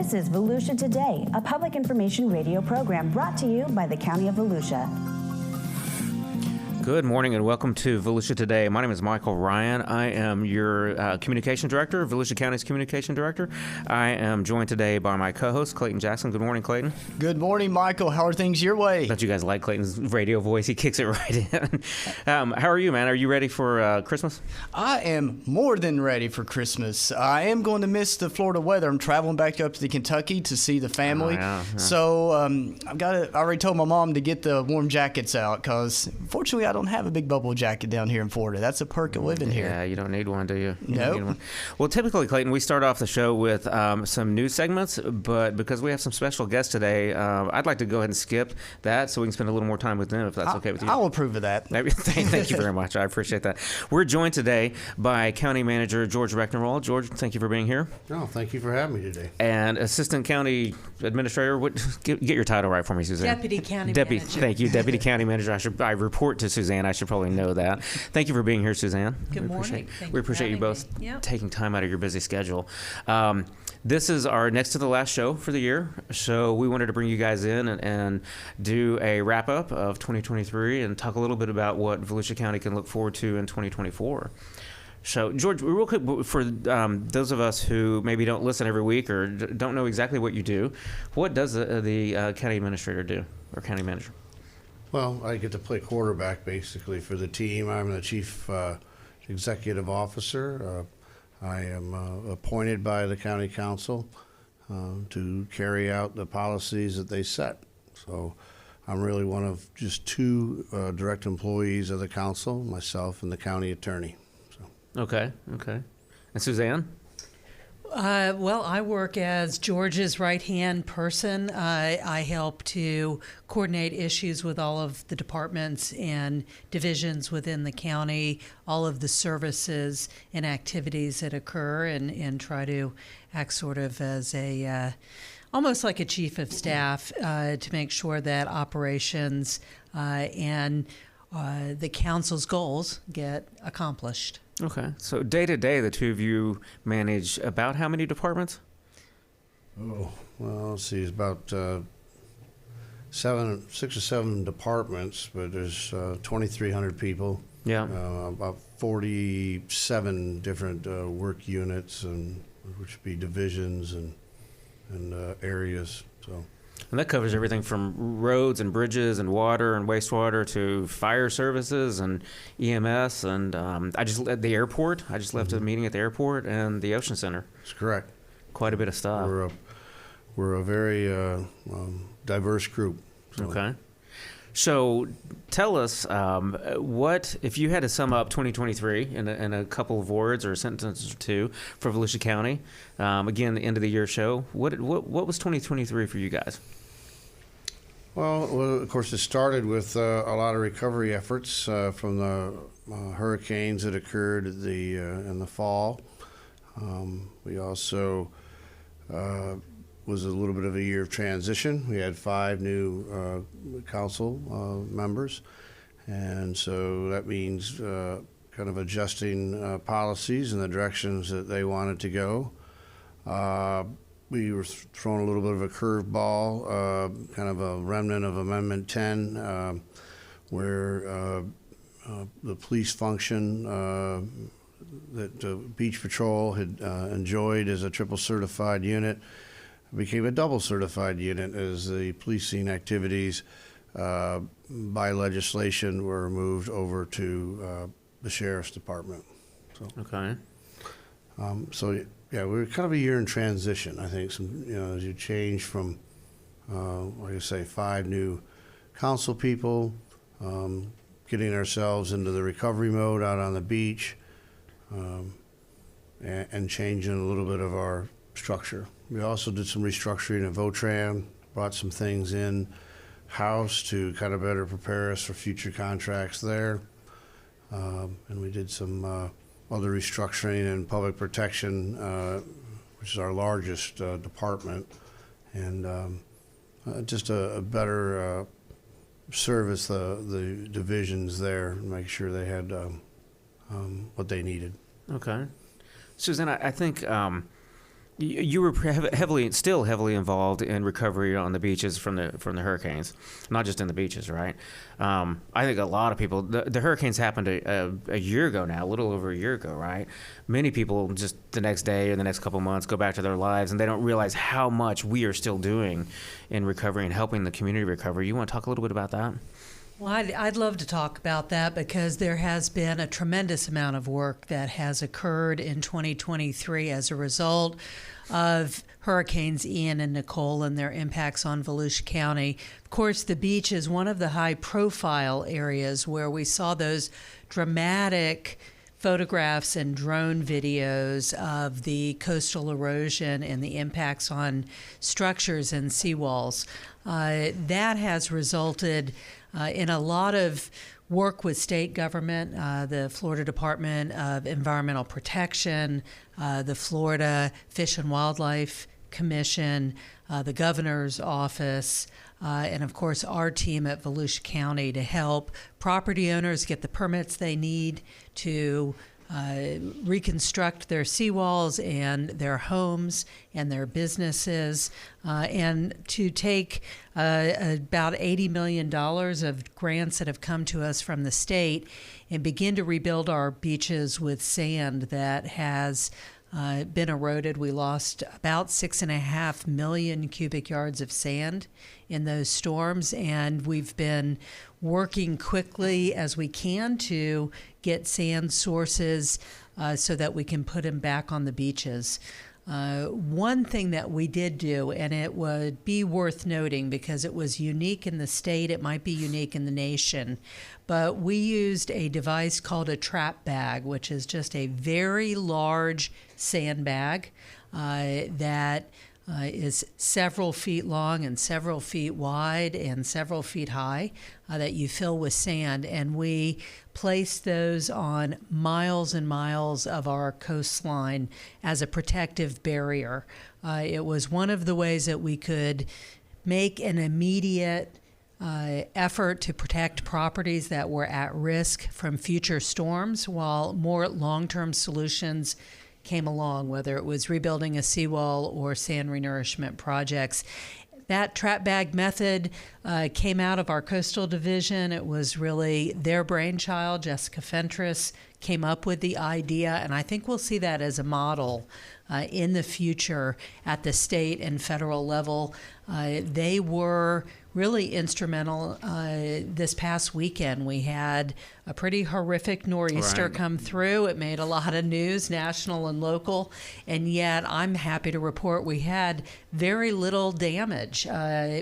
This is Volusia Today, a public information radio program brought to you by the County of Volusia. Good morning and welcome to Volusia Today. My name is Michael Ryan. I am your Communication Director, Volusia County's Communication Director. I am joined today by my co-host, Clayton Jackson. Good morning, Clayton. Good morning, Michael. How are things your way? Don't you guys like Clayton's radio voice? He kicks it right in. How are you, man? Are you ready for Christmas? I am more than ready for Christmas. I am going to miss the Florida weather. I'm traveling back up to Kentucky to see the family. I already told my mom to get the warm jackets out because, unfortunately, I don't have a big bubble jacket down here in Florida. That's a perk of living here. Yeah, you don't need one, do you? No. Well, typically, Clayton, we start off the show with some news segments, but because we have some special guests today, I'd like to go ahead and skip that so we can spend a little more time with them, if that's okay with you. I'll approve of that. Thank you very much. I appreciate that. We're joined today by County Manager George Recktenwald. George, thank you for being here. Oh, thank you for having me today. And Assistant County Administrator, get your title right for me, Suzanne. Deputy County Manager. Thank you, Deputy County Manager. I report to Suzanne. I should probably know that. Thank you for being here, Suzanne. Good morning. We appreciate you both taking time out of your busy schedule. This is our next to the last show for the year, so we wanted to bring you guys in and do a wrap-up of 2023 and talk a little bit about what Volusia County can look forward to in 2024. So, George, real quick, for those of us who maybe don't listen every week or don't know exactly what you do, what does the county administrator do, or county manager? Well, I get to play quarterback, basically, for the team. I'm the chief executive officer. I am appointed by the county council to carry out the policies that they set. So I'm really one of just two direct employees of the council, myself and the county attorney. So. Okay. And Suzanne? Well, I work as George's right-hand person. I help to coordinate issues with all of the departments and divisions within the county, all of the services and activities that occur, and try to act sort of as a almost like a chief of staff to make sure that operations and the council's goals get accomplished. Okay. So day to day, the two of you manage about how many departments? Oh, well, let's see, it's about 6 or 7 departments, but there's 2,300 people. Yeah. About 47 different work units, and which would be divisions and areas. So. And that covers everything from roads and bridges and water and wastewater to fire services and EMS. And I just left the airport. I just left a meeting at the airport and the Ocean Center. That's correct. Quite a bit of stuff. We're a very diverse group. So. Okay. So tell us, what if you had to sum up 2023 in a couple of words or a sentence or two for Volusia County? Again, the end of the year show. What was 2023 for you guys? Well, of course, it started with a lot of recovery efforts from the hurricanes that occurred in the fall. We also was a little bit of a year of transition. We had 5 new council members, and so that means kind of adjusting policies and the directions that they wanted to go. We were thrown a little bit of a curveball, kind of a remnant of Amendment 10, where the police function that Beach Patrol had enjoyed as a triple certified unit became a double certified unit as the policing activities by legislation were moved over to the sheriff's department. So, okay. Yeah, we were kind of a year in transition. I think as you change from, like I say, 5 new council people, getting ourselves into the recovery mode out on the beach, and changing a little bit of our structure. We also did some restructuring at Votran, brought some things in house to kind of better prepare us for future contracts there, and we did some other restructuring in public protection, which is our largest department, and just a better service the divisions there and make sure they had what they needed. Okay. Suzanne, I think You were still heavily involved in recovery on the beaches from the hurricanes, not just in the beaches, right? I think a lot of people. The hurricanes happened a year ago now, a little over a year ago, right? Many people just the next day or the next couple months go back to their lives, and they don't realize how much we are still doing in recovery and helping the community recover. You want to talk a little bit about that? Well, I'd love to talk about that because there has been a tremendous amount of work that has occurred in 2023 as a result of Hurricanes Ian and Nicole and their impacts on Volusia County. Of course, the beach is one of the high-profile areas where we saw those dramatic photographs and drone videos of the coastal erosion and the impacts on structures and seawalls. That has resulted in a lot of work with state government, the Florida Department of Environmental Protection, the Florida Fish and Wildlife Commission, the governor's office, and of course our team at Volusia County to help property owners get the permits they need to reconstruct their seawalls and their homes and their businesses, and to take about $80 million of grants that have come to us from the state and begin to rebuild our beaches with sand that has been eroded. We lost about 6.5 million cubic yards of sand in those storms, and we've been working quickly as we can to get sand sources so that we can put them back on the beaches. One thing that we did do, and it would be worth noting because it was unique in the state, it might be unique in the nation, but we used a device called a trap bag, which is just a very large sandbag that is several feet long and several feet wide and several feet high that you fill with sand. And we place those on miles and miles of our coastline as a protective barrier. It was one of the ways that we could make an immediate effort to protect properties that were at risk from future storms, while more long-term solutions came along, whether it was rebuilding a seawall or sand renourishment projects. That trap bag method came out of our coastal division. It was really their brainchild. Jessica Fentress came up with the idea, and I think we'll see that as a model in the future at the state and federal level. They were really instrumental. This past weekend, we had a pretty horrific nor'easter come through. It made a lot of news, national and local, and yet I'm happy to report we had very little damage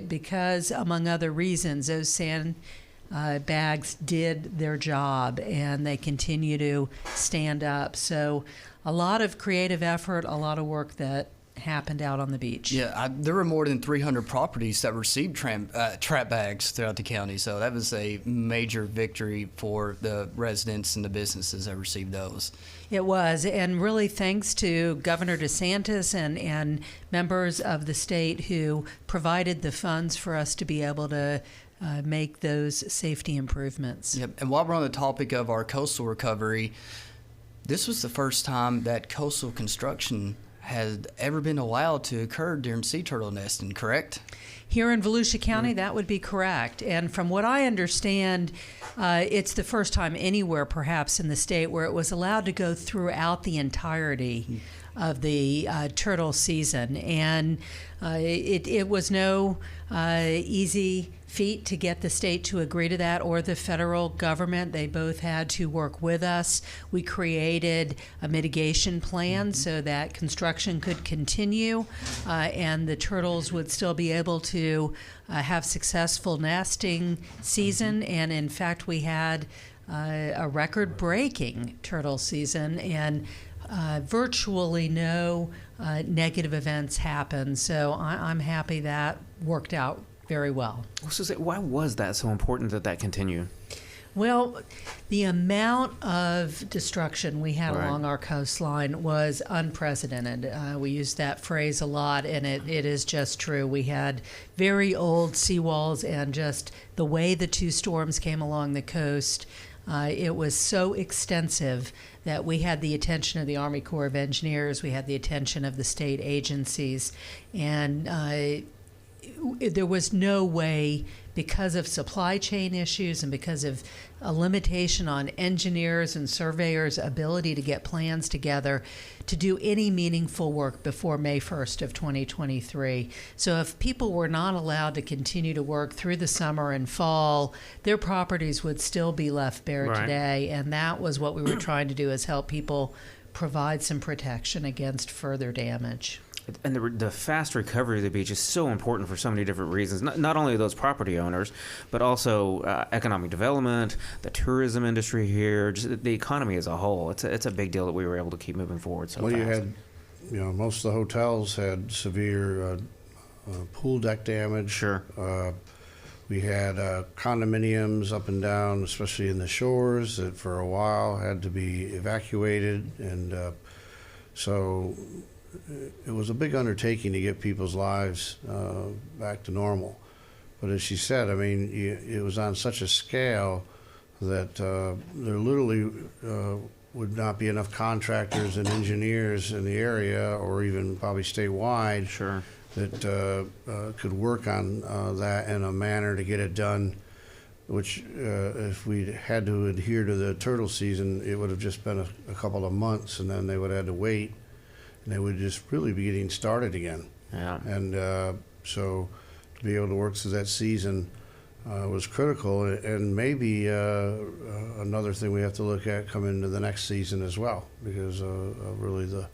because, among other reasons, those sand bags did their job and they continue to stand up. So a lot of creative effort, a lot of work that happened out on the beach. Yeah, there were more than 300 properties that received trap bags throughout the county, so that was a major victory for the residents and the businesses that received those. It was, and really thanks to Governor DeSantis and members of the state who provided the funds for us to be able to make those safety improvements. Yep. And while we're on the topic of our coastal recovery, this was the first time that coastal construction had ever been allowed to occur during sea turtle nesting, correct? Here in Volusia County, that would be correct. And from what I understand, it's the first time anywhere, perhaps in the state, where it was allowed to go throughout the entirety of the turtle season. And it was no easy feat to get the state to agree to that, or the federal government. They both had to work with us. We created a mitigation plan so that construction could continue and the turtles would still be able to have successful nesting season. And in fact, we had a record-breaking turtle season, and virtually no negative events happened. So I'm happy that worked out very well. So why was that so important that continue? Well, the amount of destruction we had along our coastline was unprecedented. We use that phrase a lot, and it is just true. We had very old seawalls, and just the way the two storms came along the coast It was so extensive that we had the attention of the Army Corps of Engineers, we had the attention of the state agencies, and there was no way, because of supply chain issues and because of a limitation on engineers and surveyors' ability to get plans together, to do any meaningful work before May 1st of 2023. So if people were not allowed to continue to work through the summer and fall, their properties would still be left bare today. And that was what we were trying to do, is help people provide some protection against further damage. And the fast recovery of the beach is so important for so many different reasons. Not only those property owners, but also economic development, the tourism industry here, just the economy as a whole. It's a big deal that we were able to keep moving forward so fast. You had, most of the hotels had severe pool deck damage. Sure. We had condominiums up and down, especially in the shores, that for a while had to be evacuated, and so it was a big undertaking to get people's lives back to normal. But as she said, I mean, it was on such a scale that there literally would not be enough contractors and engineers in the area, or even probably statewide, sure, that could work on that in a manner to get it done, which if we had to adhere to the turtle season, it would have just been a couple of months, and then they would have had to wait. And they would just really be getting started again. Yeah. And so to be able to work through that season was critical, and maybe another thing we have to look at coming into the next season as well, because of really the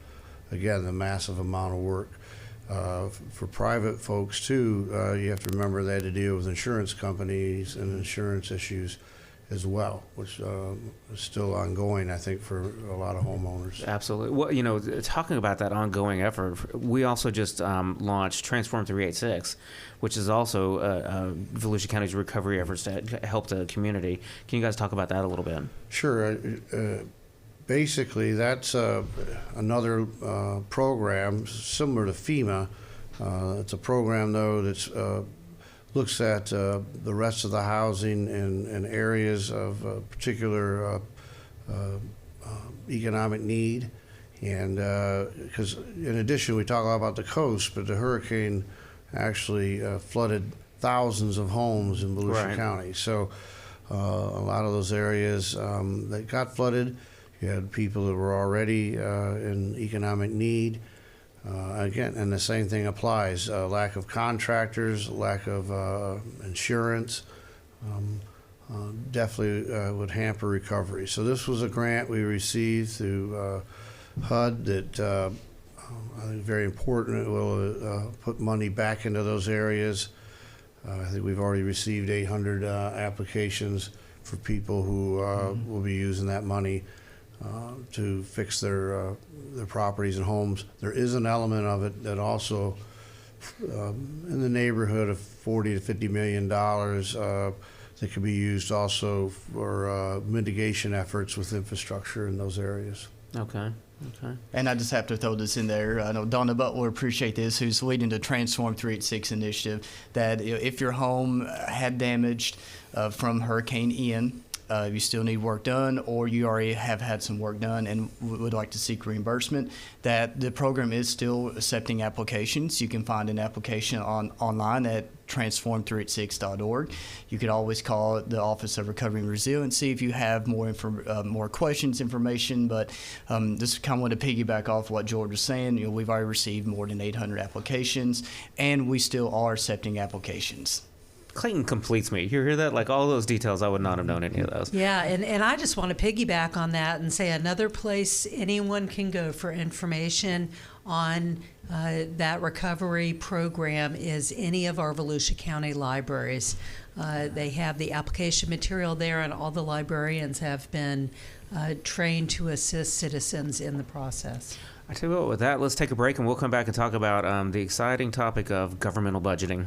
massive amount of work. For private folks too, you have to remember they had to deal with insurance companies and insurance issues as well, which is still ongoing, I think, for a lot of homeowners. Absolutely. Well, talking about that ongoing effort, we also just launched Transform 386, which is also Volusia County's recovery efforts to help the community. Can you guys talk about that a little bit? Sure. Basically, that's another program similar to FEMA. It's a program, though, that's looks at the rest of the housing in areas of particular economic need. And because in addition, we talk a lot about the coast, but the hurricane actually flooded thousands of homes in Volusia County. So a lot of those areas that got flooded, you had people that were already in economic need. Again, and the same thing applies. Lack of contractors, lack of insurance, definitely would hamper recovery. So this was a grant we received through HUD that I think is very important. It will put money back into those areas. I think we've already received 800 applications for people who will be using that money to fix their properties and homes. There is an element of it that also, in the neighborhood of $40 to $50 million, that could be used also for mitigation efforts with infrastructure in those areas. Okay. And I just have to throw this in there. I know Donna Butler appreciate this, who's leading the Transform 386 initiative, that if your home had damaged from Hurricane Ian, you still need work done, or you already have had some work done and would like to seek reimbursement, that the program is still accepting applications. You can find an application online at transform386.org. You could always call the Office of Recovery and Resiliency if you have more questions, information. But this kind of want to piggyback off what George was saying. We've already received more than 800 applications, and we still are accepting applications. Clayton completes me. You hear that? Like all those details, I would not have known any of those. Yeah, and I just want to piggyback on that and say another place anyone can go for information on that recovery program is any of our Volusia County libraries. They have the application material there, and all the librarians have been trained to assist citizens in the process. I tell you what, with that, let's take a break and we'll come back and talk about the exciting topic of governmental budgeting.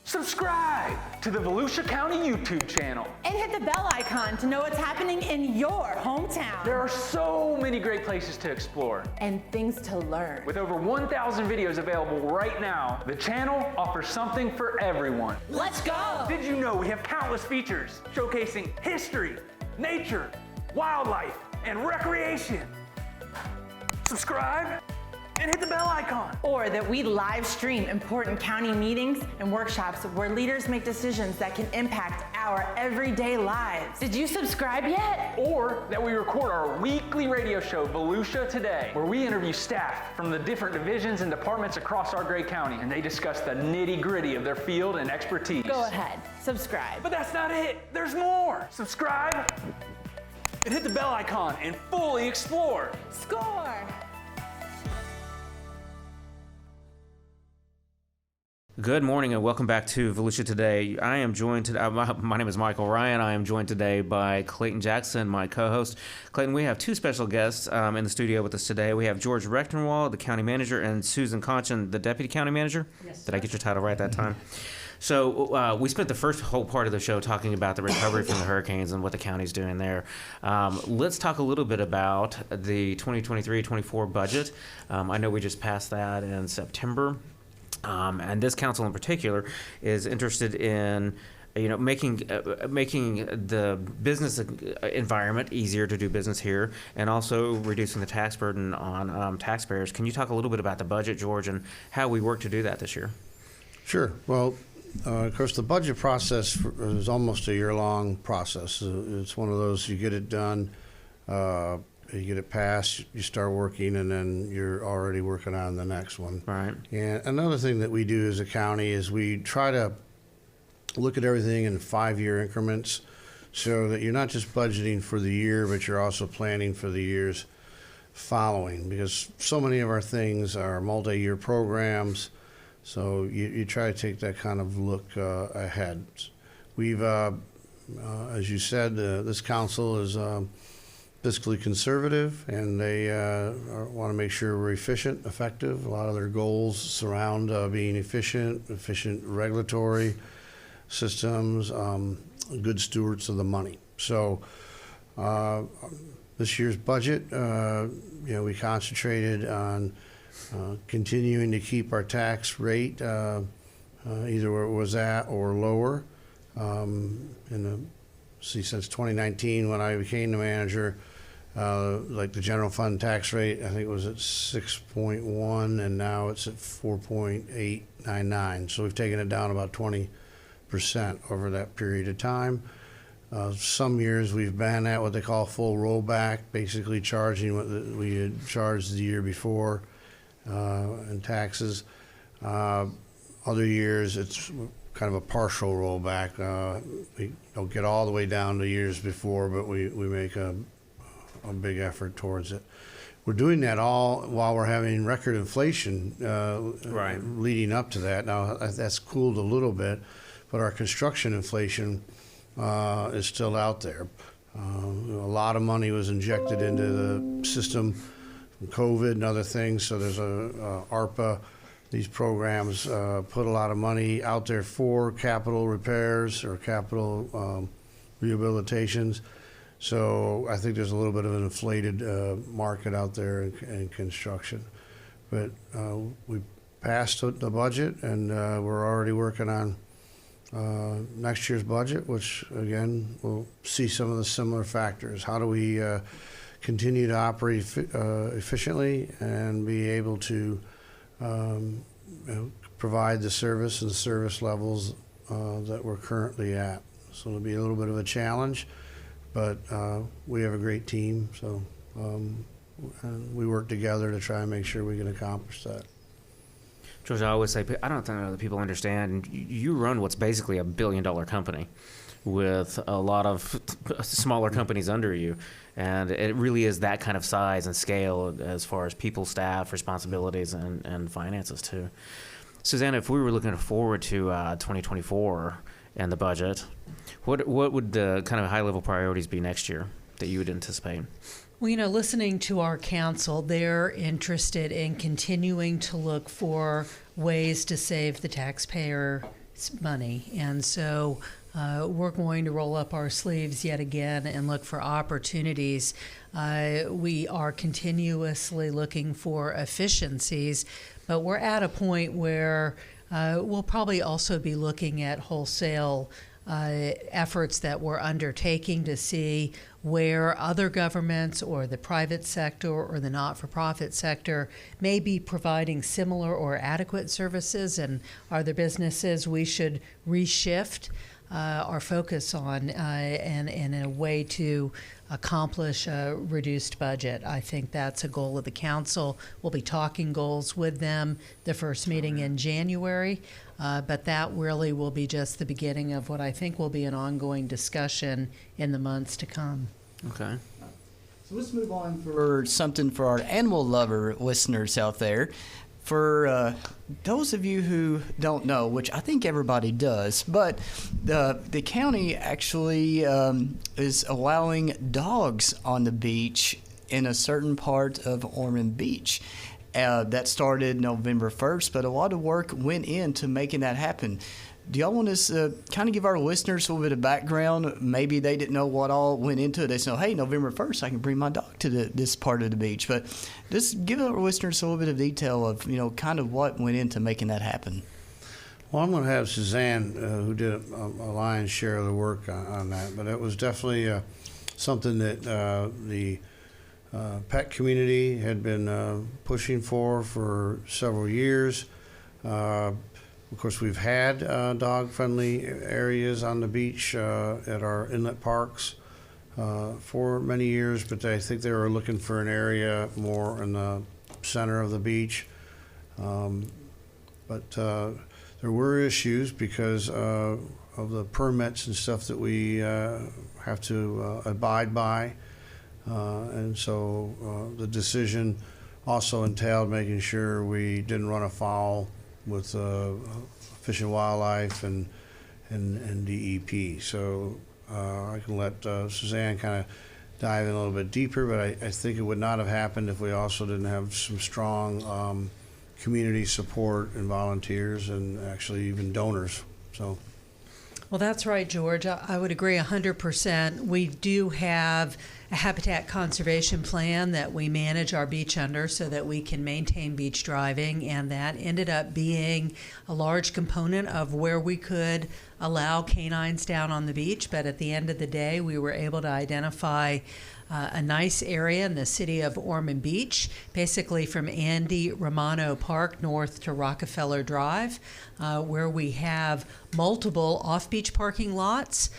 Subscribe to the Volusia County YouTube channel. And hit the bell icon to know what's happening in your hometown. There are so many great places to explore. And things to learn. With over 1,000 videos available right now, the channel offers something for everyone. Let's go! Did you know we have countless features showcasing history, nature, wildlife, and recreation. Subscribe and hit the bell icon. Or that we live stream important county meetings and workshops where leaders make decisions that can impact our everyday lives. Did you subscribe yet? Or that we record our weekly radio show, Volusia Today, where we interview staff from the different divisions and departments across our great county, and they discuss the nitty-gritty of their field and expertise. Go ahead, subscribe. But that's not it. There's more. Subscribe and hit the bell icon and fully explore. Score! Good morning and welcome back to Volusia Today. I am joined today, my name is Michael Ryan. I am joined today by Clayton Jackson, my co-host. Clayton, we have two special guests in the studio with us today. We have George Recktenwald, the county manager, and Suzanne Konchan, the deputy county manager. Yes. Did I get your title right that time? So we spent the first whole part of the show talking about the recovery from the hurricanes and what the county's doing there. Let's talk a little bit about the 2023-24 budget. I know we just passed that in September. And this council in particular is interested in, making the business environment easier to do business here, and also reducing the tax burden on taxpayers. Can you talk a little bit about the budget, George, and how we work to do that this year? Sure. Well, of course, the budget process is almost a year-long process. It's one of those, you get it done, you get it passed, you start working, and then you're already working on the next one. Right. And another thing that we do as a county is we try to look at everything in 5-year increments so that you're not just budgeting for the year, but you're also planning for the years following, because so many of our things are multi-year programs. So you try to take that kind of look ahead. We've, as you said, this council is fiscally conservative, and they want to make sure we're efficient, effective. A lot of their goals surround being efficient regulatory systems, good stewards of the money. So this year's budget, we concentrated on continuing to keep our tax rate either where it was at or lower. Since 2019, when I became the manager, like the general fund tax rate, I think it was at 6.1, and now it's at 4.899. So we've taken it down about 20% over that period of time. Some years we've been at what they call full rollback, basically charging what we had charged the year before in taxes. Other years it's kind of a partial rollback. We don't get all the way down to years before, but we make a big effort towards it. We're doing that all while we're having record inflation Right. leading up to that. Now, that's cooled a little bit, but our construction inflation is still out there. A lot of money was injected into the system from COVID and other things, so there's a ARPA. These programs put a lot of money out there for capital repairs or capital rehabilitations. So I think there's a little bit of an inflated market out there in construction. But we passed the budget, and we're already working on next year's budget, which, again, we'll see some of the similar factors. How do we continue to operate efficiently and be able to provide the service and service levels that we're currently at. So it'll be a little bit of a challenge, but we have a great team, so and we work together to try and make sure we can accomplish that. George, I always say, I don't think that people understand, you run what's basically a $1 billion company with a lot of smaller companies under you. And it really is that kind of size and scale as far as people, staff, responsibilities, and finances too. Suzanne, if we were looking forward to 2024 and the budget, what would the kind of high-level priorities be next year that you would anticipate? Well, listening to our council, they're interested in continuing to look for ways to save the taxpayer money. And so we're going to roll up our sleeves yet again and look for opportunities. We are continuously looking for efficiencies, but we're at a point where we'll probably also be looking at wholesale efforts that we're undertaking to see where other governments or the private sector or the not-for-profit sector may be providing similar or adequate services, and are there businesses we should reshift our focus on and in a way to accomplish a reduced budget. I think that's a goal of the council. We'll be talking goals with them the first meeting in January, but that really will be just the beginning of what I think will be an ongoing discussion in the months to come. Okay. So let's move on for something for our animal lover listeners out there. For those of you who don't know, which I think everybody does, but the county actually is allowing dogs on the beach in a certain part of Ormond Beach. That started November 1st, but a lot of work went into making that happen. Do y'all want us to kind of give our listeners a little bit of background? Maybe they didn't know what all went into it. They said, hey, November 1st, I can bring my dog to this part of the beach. But just give our listeners a little bit of detail of, kind of what went into making that happen. Well, I'm going to have Suzanne, who did a lion's share of the work on that. But it was definitely something that the pet community had been pushing for several years. Of course, we've had dog-friendly areas on the beach at our inlet parks for many years, but I think they were looking for an area more in the center of the beach. But there were issues because of the permits and stuff that we have to abide by. And so the decision also entailed making sure we didn't run afoul with Fish and Wildlife and DEP. So I can let Suzanne kind of dive in a little bit deeper, but I think it would not have happened if we also didn't have some strong community support and volunteers and actually even donors. So. Well, that's right, George. I would agree 100%. We do have a habitat conservation plan that we manage our beach under so that we can maintain beach driving, and that ended up being a large component of where we could allow canines down on the beach. But at the end of the day, we were able to identify a nice area in the city of Ormond Beach, basically from Andy Romano Park north to Rockefeller Drive, where we have multiple off-beach parking lots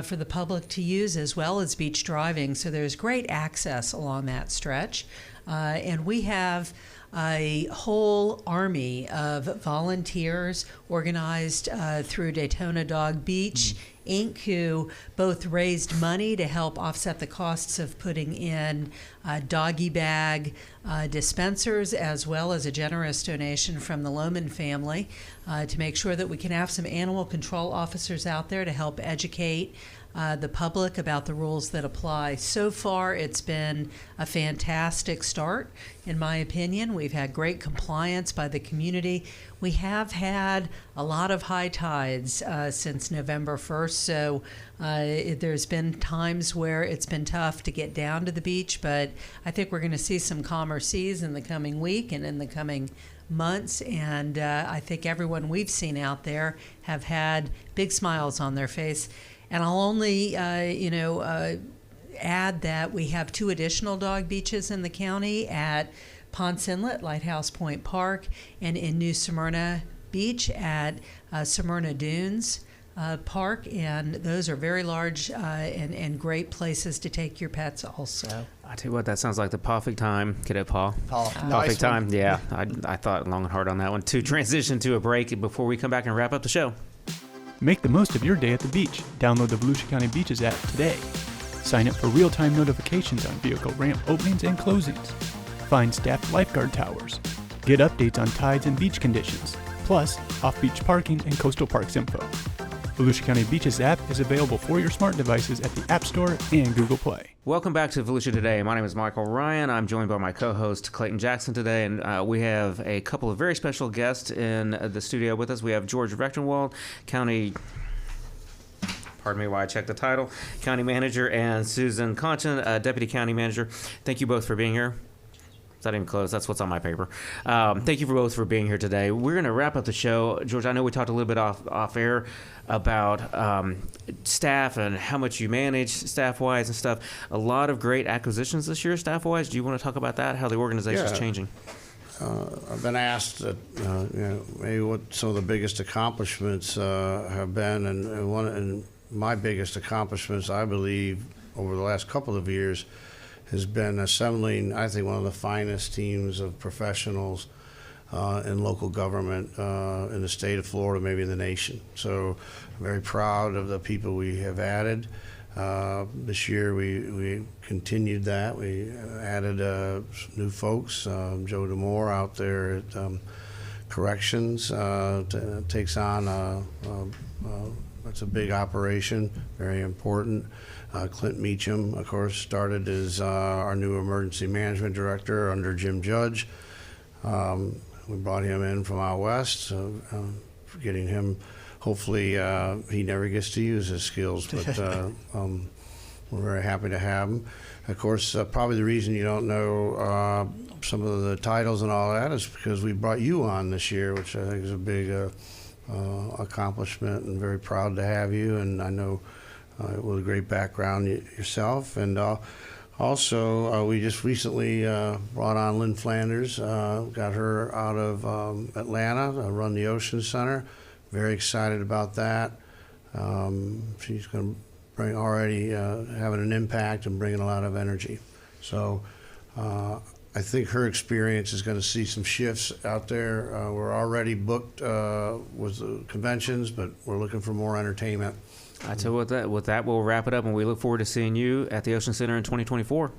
for the public to use as well as beach driving. So there's great access along that stretch. And we have a whole army of volunteers organized through Daytona Dog Beach Inc., who both raised money to help offset the costs of putting in doggy bag dispensers, as well as a generous donation from the Lohman family to make sure that we can have some animal control officers out there to help educate the public about the rules that apply. So far, it's been a fantastic start, in my opinion. We've had great compliance by the community. We have had a lot of high tides since November 1st, so there's been times where it's been tough to get down to the beach, but I think we're going to see some calmer seas in the coming week and in the coming months, and I think everyone we've seen out there have had big smiles on their face. And I'll only, add that we have 2 additional dog beaches in the county at Ponce Inlet, Lighthouse Point Park, and in New Smyrna Beach at Smyrna Dunes Park. And those are very large and great places to take your pets also. I tell you what, that sounds like the perfect time. Get it, Paul? Nice Perfect time, yeah. I thought long and hard on that one. To transition to a break before we come back and wrap up the show. Make the most of your day at the beach. Download the Volusia County Beaches app today. Sign up for real-time notifications on vehicle ramp openings and closings. Find staffed lifeguard towers. Get updates on tides and beach conditions, plus off-beach parking and coastal parks info. Volusia County Beaches app is available for your smart devices at the App Store and Google Play. Welcome back to Volusia Today. My name is Michael Ryan. I'm joined by my co-host Clayton Jackson today, and we have a couple of very special guests in the studio with us. We have George Recktenwald, County, pardon me while I check the title, County Manager, and Suzanne Konchan, Deputy County Manager. Thank you both for being here. It's not even close. That's what's on my paper. Thank you both for being here today. We're going to wrap up the show. George, I know we talked a little bit off air about staff and how much you manage staff-wise and stuff. A lot of great acquisitions this year staff-wise. Do you want to talk about that, how the organization is changing? I've been asked that, maybe what some of the biggest accomplishments have been, and my biggest accomplishments, I believe, over the last couple of years has been assembling, I think, one of the finest teams of professionals in local government in the state of Florida, maybe in the nation. So I'm very proud of the people we have added. This year we continued that. We added new folks. Joe DeMore out there at Corrections takes on, that's a big operation, very important. Clint Meacham, of course, started as our new emergency management director under Jim Judge. We brought him in from out west, getting him, hopefully he never gets to use his skills, but we're very happy to have him. Of course, probably the reason you don't know some of the titles and all that is because we brought you on this year, which I think is a big accomplishment, and very proud to have you, and I know with a great background yourself. And also, we just recently brought on Lynn Flanders, got her out of Atlanta, run the Ocean Center. Very excited about that. She's going to bring already having an impact and bringing a lot of energy. So I think her experience is going to see some shifts out there. We're already booked with the conventions, but we're looking for more entertainment. I tell you what, with that, we'll wrap it up, and we look forward to seeing you at the Ocean Center in 2024.